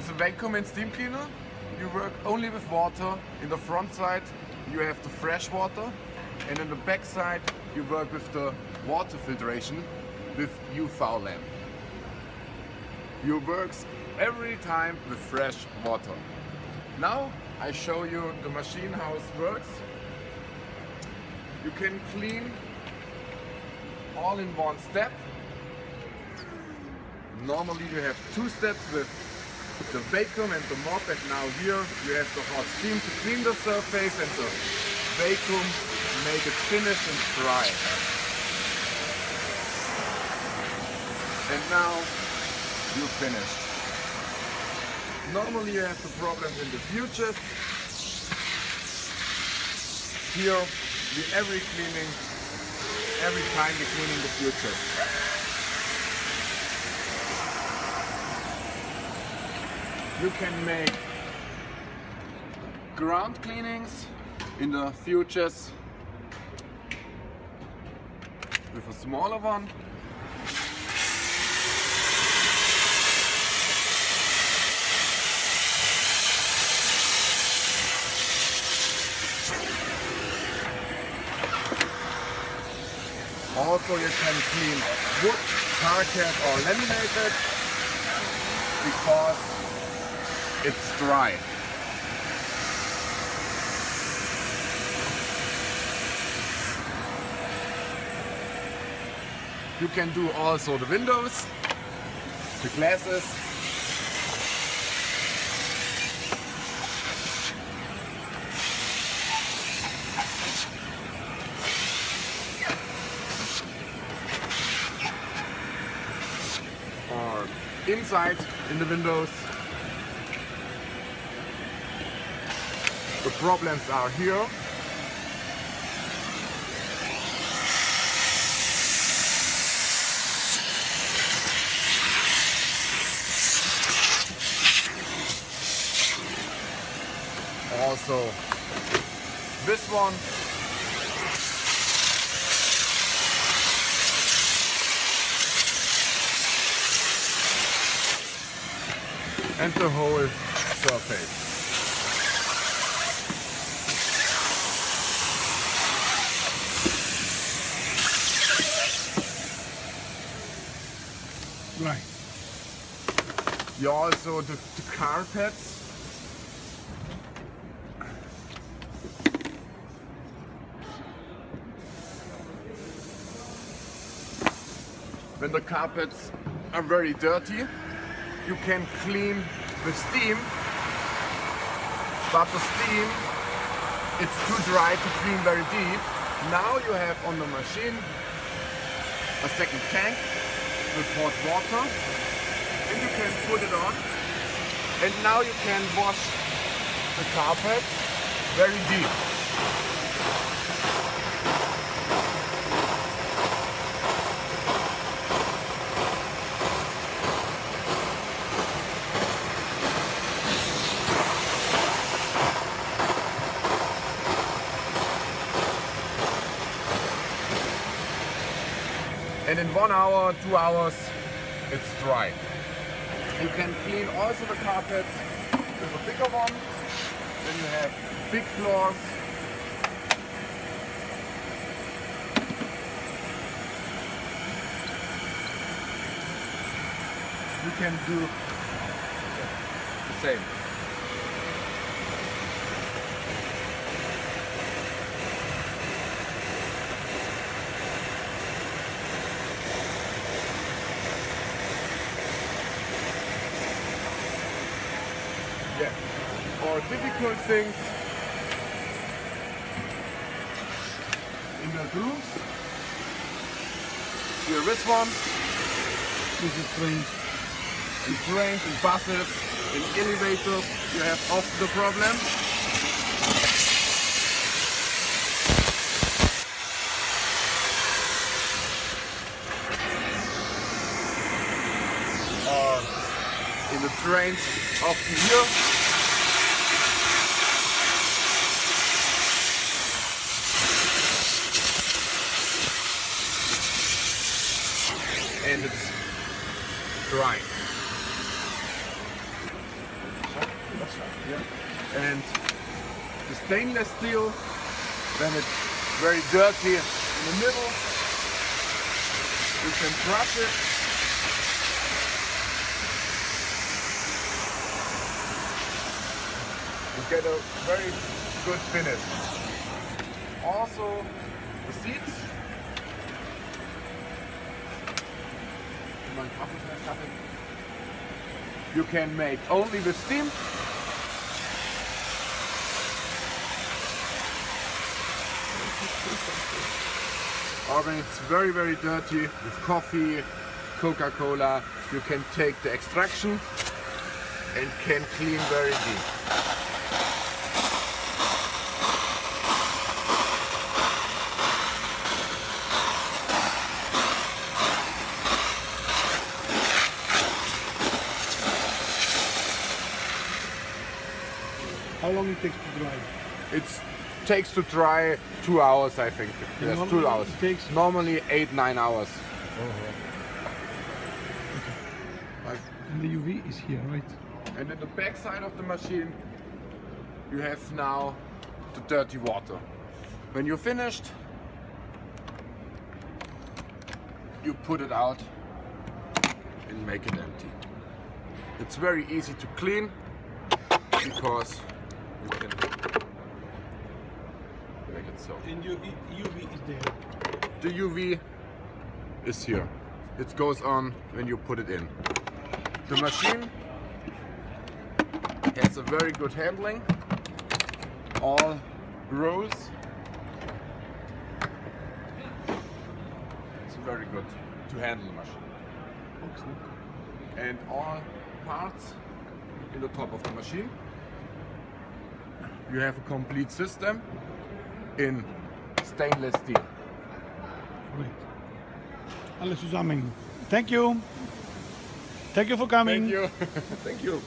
With a vacuum and steam cleaner, you work only with water. In the front side, you have the fresh water, and in the back side, you work with the water filtration with UV lamp. You works every time with fresh water. Now I show you the machine how it works. You can clean all in one step. Normally you have two steps with the vacuum and the mop, and now here you have the hot steam to clean the surface and the vacuum to make it finish and dry. And now you finished. Normally you have the problems in the future. Here every time we're cleaning the future. You can make ground cleanings in the futures with a smaller one. Also you can clean wood, parquet or laminated because it's dry. You can do also the windows, the glasses. Or inside in the windows. The problems are here. Also this one. And the whole surface. Right. You also the carpets. When the carpets are very dirty, you can clean with steam, but the steam, it's too dry to clean very deep. Now you have on the machine a second tank with hot water, and you can put it on, and now you can wash the carpet very deep. And in 1 hour, 2 hours, it's dry. You can clean also the carpets with a bigger one. Then you have big floors. You can do the same. Yeah. Or difficult things in the grooves. Here this one. This is trains. In trains, in buses, in elevators, you have often the problem. In the trains, often here. And it's dry. And the stainless steel, when it's very dirty in the middle, you can brush it. You get a very good finish. Also, the seats. You can make only with steam. Or when it's very, very dirty with coffee, Coca-Cola, you can take the extraction and can clean very deep. How long it takes to dry? It takes to dry 2 hours, I think. Yes, 2 Normally hours. it takes- Normally 8-9 hours. And the UV is here, right? And in the back side of the machine, you have now the dirty water. When you're finished, you put it out and make it empty. It's very easy to clean because you can make it so. And UV is there. The UV is here. It goes on when you put it in. The machine has a very good handling. All rows. It's very good to handle the machine. And all parts in the top of the machine. You have a complete system in stainless steel. Right. Alles zusammen. Thank you. Thank you for coming. Thank you. Thank you.